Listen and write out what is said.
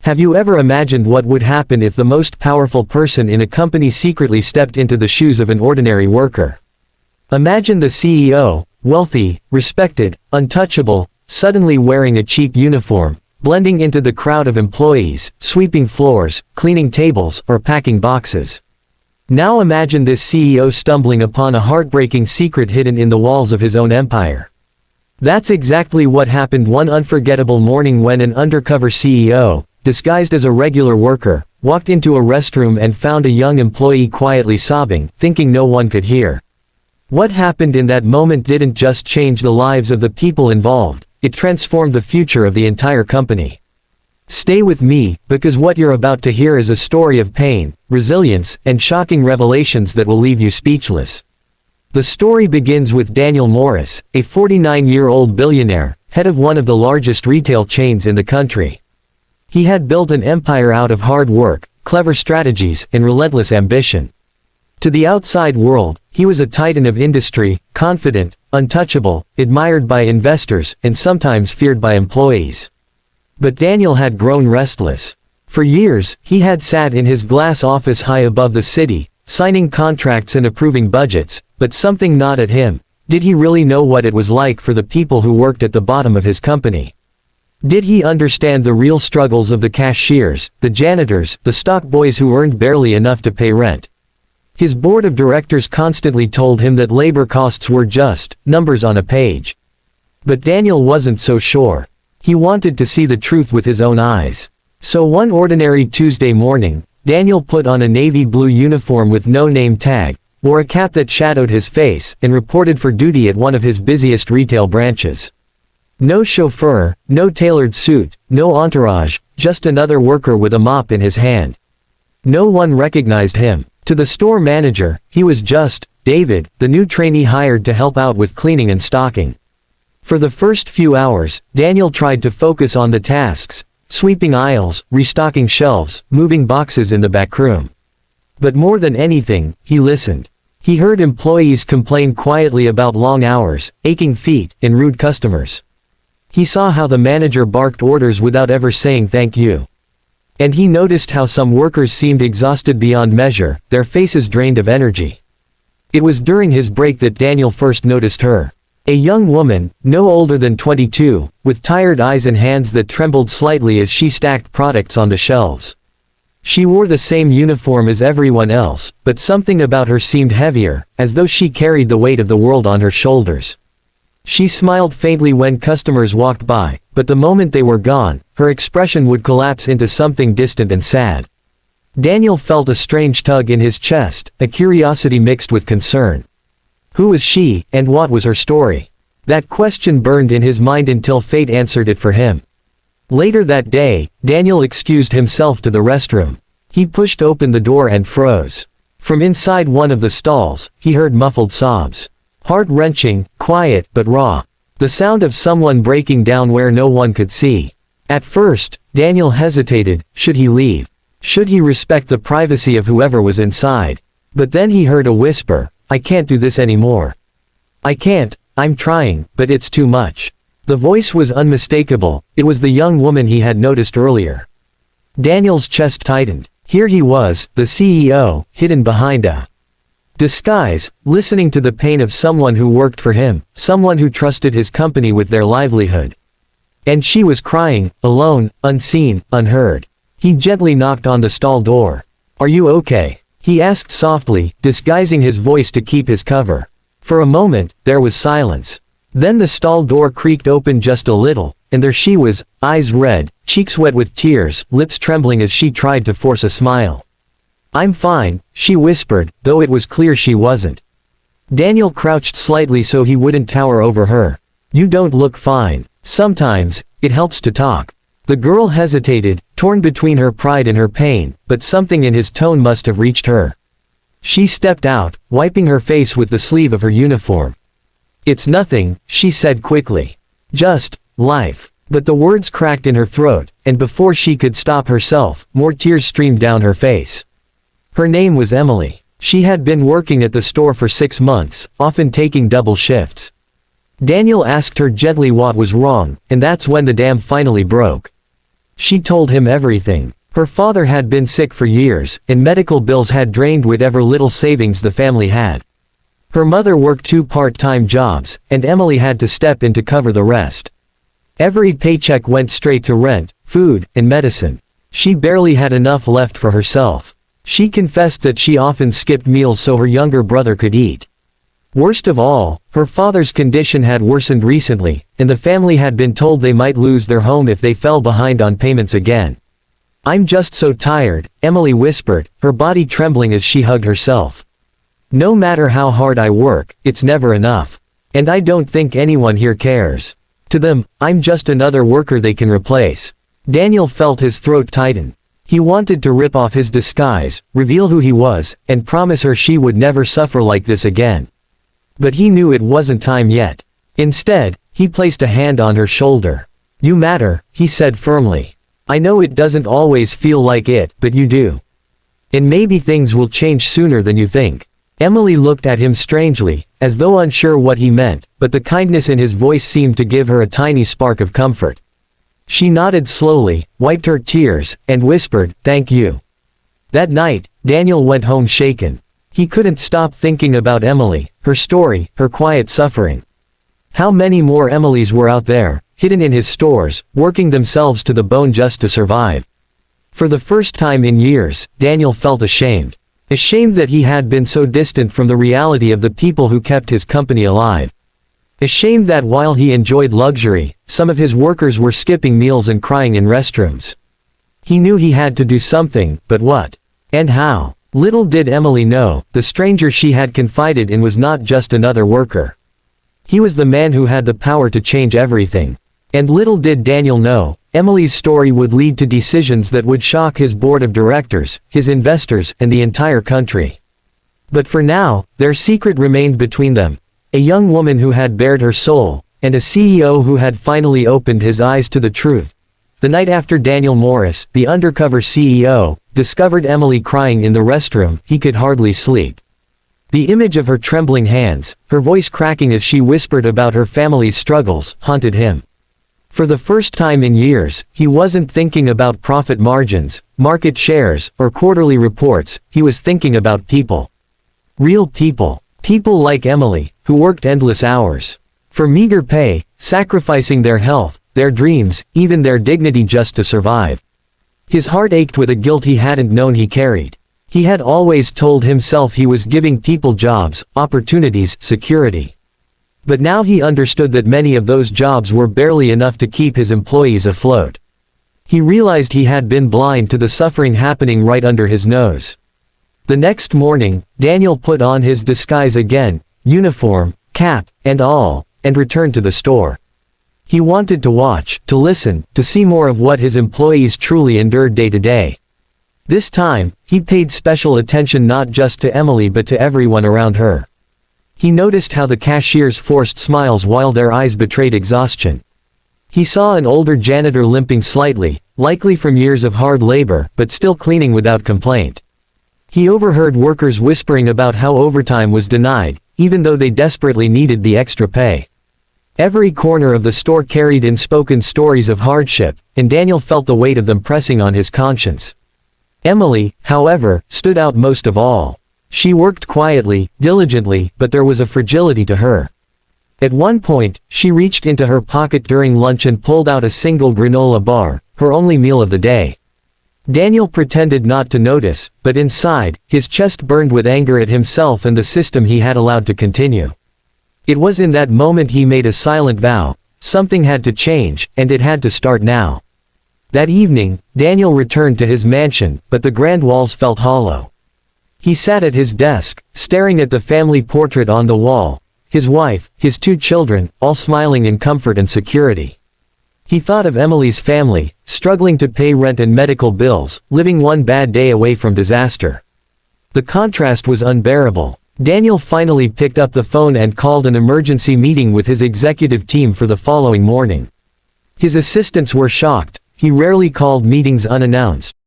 Have you ever imagined what would happen if the most powerful person in a company secretly stepped into the shoes of an ordinary worker? Imagine the CEO, wealthy, respected, untouchable, suddenly wearing a cheap uniform, blending into the crowd of employees, sweeping floors, cleaning tables, or packing boxes. Now imagine this CEO stumbling upon a heartbreaking secret hidden in the walls of his own empire. That's exactly what happened one unforgettable morning when an undercover CEO, disguised as a regular worker, walked into a restroom and found a young employee quietly sobbing, thinking no one could hear. What happened in that moment didn't just change the lives of the people involved, it transformed the future of the entire company. Stay with me, because what you're about to hear is a story of pain, resilience, and shocking revelations that will leave you speechless. The story begins with Daniel Morris, a 49-year-old billionaire, head of one of the largest retail chains in the country. He had built an empire out of hard work, clever strategies, and relentless ambition. To the outside world, he was a titan of industry, confident, untouchable, admired by investors, and sometimes feared by employees. But Daniel had grown restless. For years, he had sat in his glass office high above the city, signing contracts and approving budgets, but something gnawed at him. Did he really know what it was like for the people who worked at the bottom of his company? Did he understand the real struggles of the cashiers, the janitors, the stock boys who earned barely enough to pay rent? His board of directors constantly told him that labor costs were just numbers on a page. But Daniel wasn't so sure. He wanted to see the truth with his own eyes. So one ordinary Tuesday morning, Daniel put on a navy blue uniform with no name tag, wore a cap that shadowed his face, and reported for duty at one of his busiest retail branches. No chauffeur, no tailored suit, no entourage, just another worker with a mop in his hand. No one recognized him. To the store manager, he was just David, the new trainee hired to help out with cleaning and stocking. For the first few hours, Daniel tried to focus on the tasks, sweeping aisles, restocking shelves, moving boxes in the back room. But more than anything, he listened. He heard employees complain quietly about long hours, aching feet, and rude customers. He saw how the manager barked orders without ever saying thank you. And he noticed how some workers seemed exhausted beyond measure, their faces drained of energy. It was during his break that Daniel first noticed her. A young woman, no older than 22, with tired eyes and hands that trembled slightly as she stacked products on the shelves. She wore the same uniform as everyone else, but something about her seemed heavier, as though she carried the weight of the world on her shoulders. She smiled faintly when customers walked by, but the moment they were gone, her expression would collapse into something distant and sad. Daniel felt a strange tug in his chest, a curiosity mixed with concern. Who was she, and what was her story? That question burned in his mind until fate answered it for him. Later that day, Daniel excused himself to the restroom. He pushed open the door and froze. From inside one of the stalls, he heard muffled sobs. Heart-wrenching, quiet, but raw. The sound of someone breaking down where no one could see. At first, Daniel hesitated. Should he leave? Should he respect the privacy of whoever was inside? But then he heard a whisper, "I can't do this anymore. I can't, I'm trying, but it's too much." The voice was unmistakable. It was the young woman he had noticed earlier. Daniel's chest tightened. Here he was, the CEO, hidden behind a disguise, listening to the pain of someone who worked for him, someone who trusted his company with their livelihood. And she was crying, alone, unseen, unheard. He gently knocked on the stall door. "Are you okay?" he asked softly, disguising his voice to keep his cover. For a moment, there was silence. Then the stall door creaked open just a little, and there she was, eyes red, cheeks wet with tears, lips trembling as she tried to force a smile. "I'm fine," she whispered, though it was clear she wasn't. Daniel crouched slightly so he wouldn't tower over her. "You don't look fine. Sometimes, it helps to talk." The girl hesitated, torn between her pride and her pain, but something in his tone must have reached her. She stepped out, wiping her face with the sleeve of her uniform. "It's nothing," she said quickly. "Just life." But the words cracked in her throat, and before she could stop herself, more tears streamed down her face. Her name was Emily. She had been working at the store for 6 months, often taking double shifts. Daniel asked her gently what was wrong, and that's when the dam finally broke. She told him everything. Her father had been sick for years, and medical bills had drained whatever little savings the family had. Her mother worked 2 part-time jobs, and Emily had to step in to cover the rest. Every paycheck went straight to rent, food, and medicine. She barely had enough left for herself. She confessed that she often skipped meals so her younger brother could eat. Worst of all, her father's condition had worsened recently, and the family had been told they might lose their home if they fell behind on payments again. "I'm just so tired," Emily whispered, her body trembling as she hugged herself. "No matter how hard I work, it's never enough. And I don't think anyone here cares. To them, I'm just another worker they can replace." Daniel felt his throat tighten. He wanted to rip off his disguise, reveal who he was, and promise her she would never suffer like this again. But he knew it wasn't time yet. Instead, he placed a hand on her shoulder. "You matter," he said firmly. "I know it doesn't always feel like it, but you do. And maybe things will change sooner than you think." Emily looked at him strangely, as though unsure what he meant, but the kindness in his voice seemed to give her a tiny spark of comfort. She nodded slowly, wiped her tears, and whispered, "Thank you." That night, Daniel went home shaken. He couldn't stop thinking about Emily, her story, her quiet suffering. How many more Emilys were out there, hidden in his stores, working themselves to the bone just to survive? For the first time in years, Daniel felt ashamed. Ashamed that he had been so distant from the reality of the people who kept his company alive. Ashamed that while he enjoyed luxury, some of his workers were skipping meals and crying in restrooms. He knew he had to do something, but what? And how? Little did Emily know, the stranger she had confided in was not just another worker. He was the man who had the power to change everything. And little did Daniel know, Emily's story would lead to decisions that would shock his board of directors, his investors, and the entire country. But for now, their secret remained between them. A young woman who had bared her soul, and a CEO who had finally opened his eyes to the truth. The night after Daniel Morris, the undercover CEO, discovered Emily crying in the restroom, he could hardly sleep. The image of her trembling hands, her voice cracking as she whispered about her family's struggles, haunted him. For the first time in years, he wasn't thinking about profit margins, market shares, or quarterly reports, he was thinking about people. Real people. People like Emily, who worked endless hours. For meager pay, sacrificing their health, their dreams, even their dignity just to survive. His heart ached with a guilt he hadn't known he carried. He had always told himself he was giving people jobs, opportunities, security. But now he understood that many of those jobs were barely enough to keep his employees afloat. He realized he had been blind to the suffering happening right under his nose. The next morning, Daniel put on his disguise again, uniform, cap, and all, and returned to the store. He wanted to watch, to listen, to see more of what his employees truly endured day to day. This time, he paid special attention not just to Emily but to everyone around her. He noticed how the cashiers forced smiles while their eyes betrayed exhaustion. He saw an older janitor limping slightly, likely from years of hard labor, but still cleaning without complaint. He overheard workers whispering about how overtime was denied, even though they desperately needed the extra pay. Every corner of the store carried unspoken stories of hardship, and Daniel felt the weight of them pressing on his conscience. Emily, however, stood out most of all. She worked quietly, diligently, but there was a fragility to her. At one point, she reached into her pocket during lunch and pulled out a single granola bar, her only meal of the day. Daniel pretended not to notice, but inside, his chest burned with anger at himself and the system he had allowed to continue. It was in that moment he made a silent vow. Something had to change, and it had to start now. That evening, Daniel returned to his mansion, but the grand walls felt hollow. He sat at his desk, staring at the family portrait on the wall, his wife, his 2 children, all smiling in comfort and security. He thought of Emily's family, struggling to pay rent and medical bills, living one bad day away from disaster. The contrast was unbearable. Daniel finally picked up the phone and called an emergency meeting with his executive team for the following morning. His assistants were shocked. He rarely called meetings unannounced.